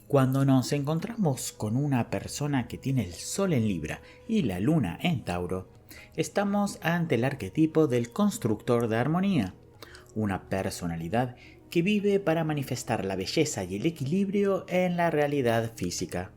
Cuando nos encontramos con una persona que tiene el Sol en Libra y la Luna en Tauro, estamos ante el arquetipo del constructor de armonía, una personalidad que vive para manifestar la belleza y el equilibrio en la realidad física.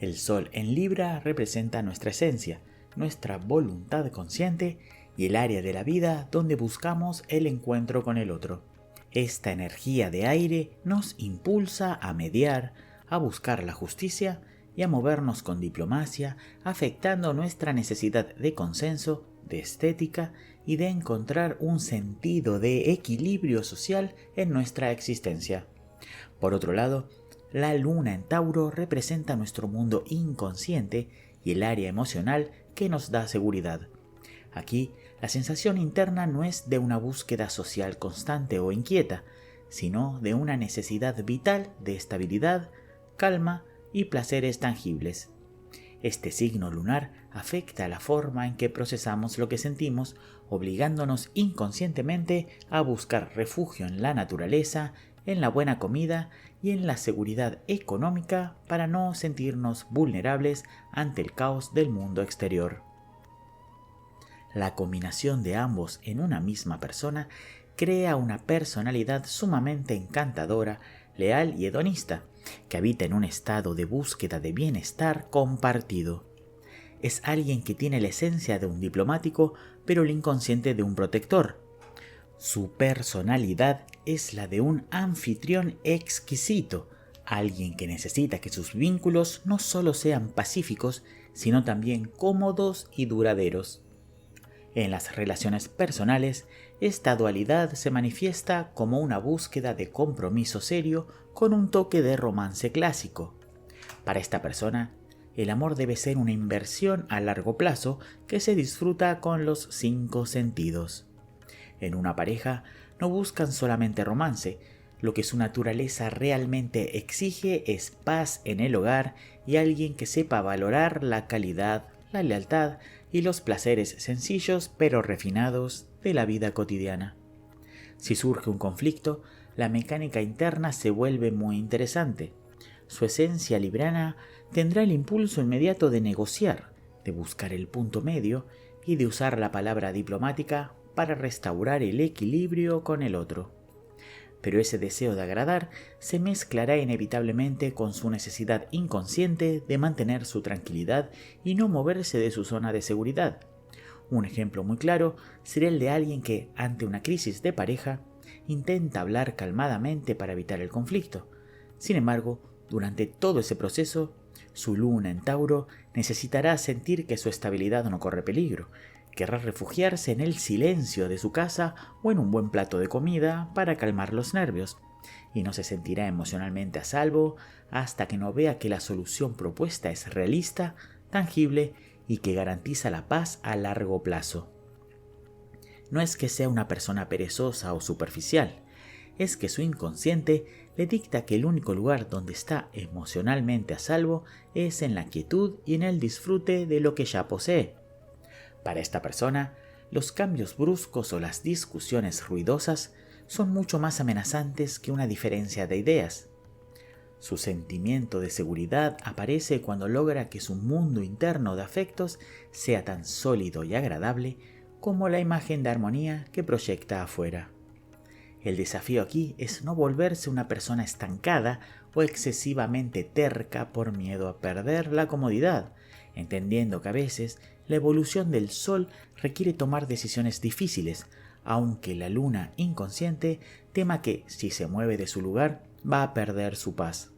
El Sol en Libra representa nuestra esencia, nuestra voluntad consciente y el área de la vida donde buscamos el encuentro con el otro. Esta energía de aire nos impulsa a mediar, a buscar la justicia y a movernos con diplomacia, afectando nuestra necesidad de consenso, de estética y de encontrar un sentido de equilibrio social en nuestra existencia. Por otro lado, la luna en Tauro representa nuestro mundo inconsciente y el área emocional que nos da seguridad. Aquí, la sensación interna no es de una búsqueda social constante o inquieta, sino de una necesidad vital de estabilidad, calma y placeres tangibles. Este signo lunar afecta la forma en que procesamos lo que sentimos, obligándonos inconscientemente a buscar refugio en la naturaleza, en la buena comida y en la seguridad económica para no sentirnos vulnerables ante el caos del mundo exterior. La combinación de ambos en una misma persona crea una personalidad sumamente encantadora, leal y hedonista, que habita en un estado de búsqueda de bienestar compartido. Es alguien que tiene la esencia de un diplomático, pero el inconsciente de un protector. Su personalidad es la de un anfitrión exquisito, alguien que necesita que sus vínculos no solo sean pacíficos, sino también cómodos y duraderos. En las relaciones personales, esta dualidad se manifiesta como una búsqueda de compromiso serio con un toque de romance clásico. Para esta persona, el amor debe ser una inversión a largo plazo que se disfruta con los 5 sentidos. En una pareja no buscan solamente romance, lo que su naturaleza realmente exige es paz en el hogar y alguien que sepa valorar la calidad, la lealtad y los placeres sencillos pero refinados de la vida cotidiana. Si surge un conflicto, la mecánica interna se vuelve muy interesante. Su esencia libriana tendrá el impulso inmediato de negociar, de buscar el punto medio y de usar la palabra diplomática para restaurar el equilibrio con el otro. Pero ese deseo de agradar se mezclará inevitablemente con su necesidad inconsciente de mantener su tranquilidad y no moverse de su zona de seguridad. Un ejemplo muy claro sería el de alguien que, ante una crisis de pareja, intenta hablar calmadamente para evitar el conflicto. Sin embargo, durante todo ese proceso, su luna en Tauro necesitará sentir que su estabilidad no corre peligro. Querrá refugiarse en el silencio de su casa o en un buen plato de comida para calmar los nervios, y no se sentirá emocionalmente a salvo hasta que no vea que la solución propuesta es realista, tangible y que garantiza la paz a largo plazo. No es que sea una persona perezosa o superficial, es que su inconsciente le dicta que el único lugar donde está emocionalmente a salvo es en la quietud y en el disfrute de lo que ya posee. Para esta persona, los cambios bruscos o las discusiones ruidosas son mucho más amenazantes que una diferencia de ideas. Su sentimiento de seguridad aparece cuando logra que su mundo interno de afectos sea tan sólido y agradable como la imagen de armonía que proyecta afuera. El desafío aquí es no volverse una persona estancada o excesivamente terca por miedo a perder la comodidad, entendiendo que a veces la evolución del Sol requiere tomar decisiones difíciles, aunque la luna inconsciente tema que, si se mueve de su lugar, va a perder su paz.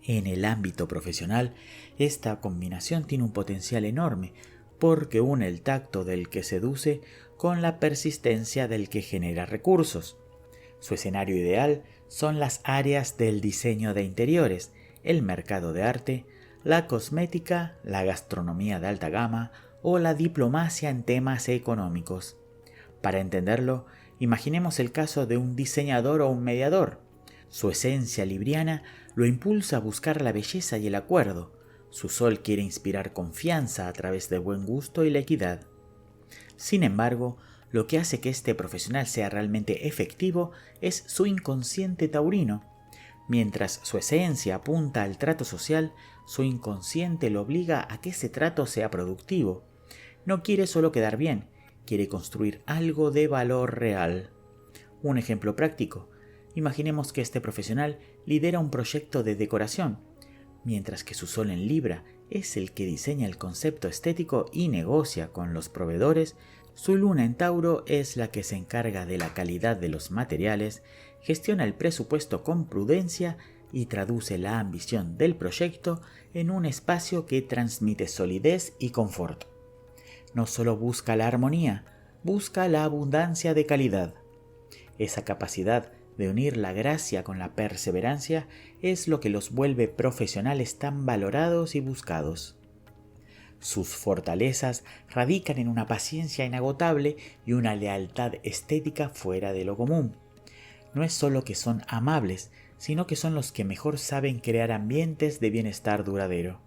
En el ámbito profesional, esta combinación tiene un potencial enorme, porque une el tacto del que seduce con la persistencia del que genera recursos. Su escenario ideal son las áreas del diseño de interiores, el mercado de arte, la cosmética, la gastronomía de alta gama o la diplomacia en temas económicos. Para entenderlo, imaginemos el caso de un diseñador o un mediador. Su esencia libriana lo impulsa a buscar la belleza y el acuerdo. Su sol quiere inspirar confianza a través del buen gusto y la equidad. Sin embargo, lo que hace que este profesional sea realmente efectivo es su inconsciente taurino. Mientras su esencia apunta al trato social, su inconsciente lo obliga a que ese trato sea productivo. No quiere solo quedar bien, quiere construir algo de valor real. Un ejemplo práctico. Imaginemos que este profesional lidera un proyecto de decoración, mientras que su sol en Libra es el que diseña el concepto estético y negocia con los proveedores. Su luna en Tauro es la que se encarga de la calidad de los materiales, gestiona el presupuesto con prudencia y traduce la ambición del proyecto en un espacio que transmite solidez y confort. No solo busca la armonía, busca la abundancia de calidad. Esa capacidad de unir la gracia con la perseverancia es lo que los vuelve profesionales tan valorados y buscados. Sus fortalezas radican en una paciencia inagotable y una lealtad estética fuera de lo común. No es solo que son amables, sino que son los que mejor saben crear ambientes de bienestar duradero.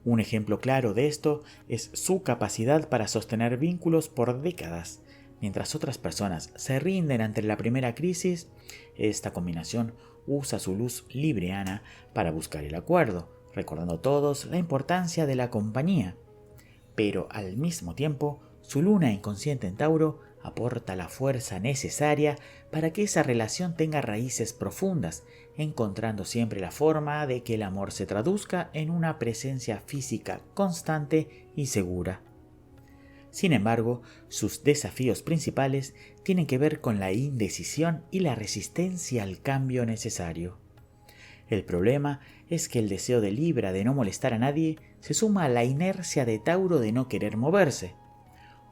Un ejemplo claro de esto es su capacidad para sostener vínculos por décadas. Mientras otras personas se rinden ante la primera crisis, esta combinación usa su luz libriana para buscar el acuerdo, recordando todos la importancia de la compañía. Pero al mismo tiempo, su luna inconsciente en Tauro aporta la fuerza necesaria para que esa relación tenga raíces profundas, encontrando siempre la forma de que el amor se traduzca en una presencia física constante y segura. Sin embargo, sus desafíos principales tienen que ver con la indecisión y la resistencia al cambio necesario. El problema es que el deseo de Libra de no molestar a nadie se suma a la inercia de Tauro de no querer moverse.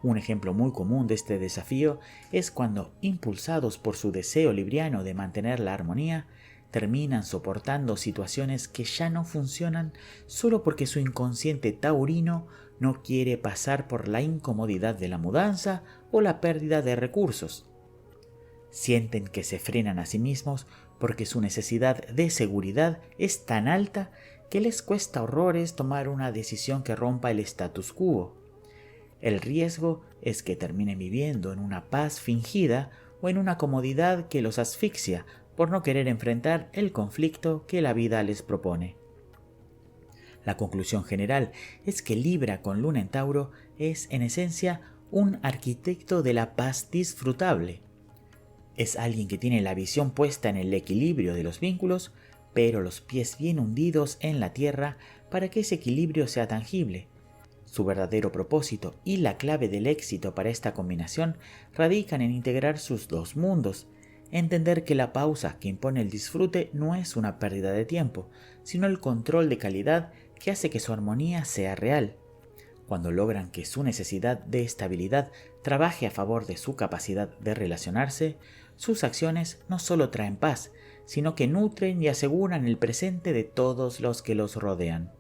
Un ejemplo muy común de este desafío es cuando, impulsados por su deseo libriano de mantener la armonía, terminan soportando situaciones que ya no funcionan solo porque su inconsciente taurino no quiere pasar por la incomodidad de la mudanza o la pérdida de recursos. Sienten que se frenan a sí mismos porque su necesidad de seguridad es tan alta que les cuesta horrores tomar una decisión que rompa el status quo. El riesgo es que terminen viviendo en una paz fingida o en una comodidad que los asfixia por no querer enfrentar el conflicto que la vida les propone. La conclusión general es que Libra con luna en Tauro es en esencia un arquitecto de la paz disfrutable. Es alguien que tiene la visión puesta en el equilibrio de los vínculos, pero los pies bien hundidos en la tierra para que ese equilibrio sea tangible. Su verdadero propósito y la clave del éxito para esta combinación radican en integrar sus dos mundos, entender que la pausa que impone el disfrute no es una pérdida de tiempo, sino el control de calidad que hace que su armonía sea real. Cuando logran que su necesidad de estabilidad trabaje a favor de su capacidad de relacionarse, sus acciones no solo traen paz, sino que nutren y aseguran el presente de todos los que los rodean.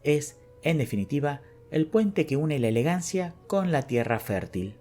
Es, en definitiva, el puente que une la elegancia con la tierra fértil.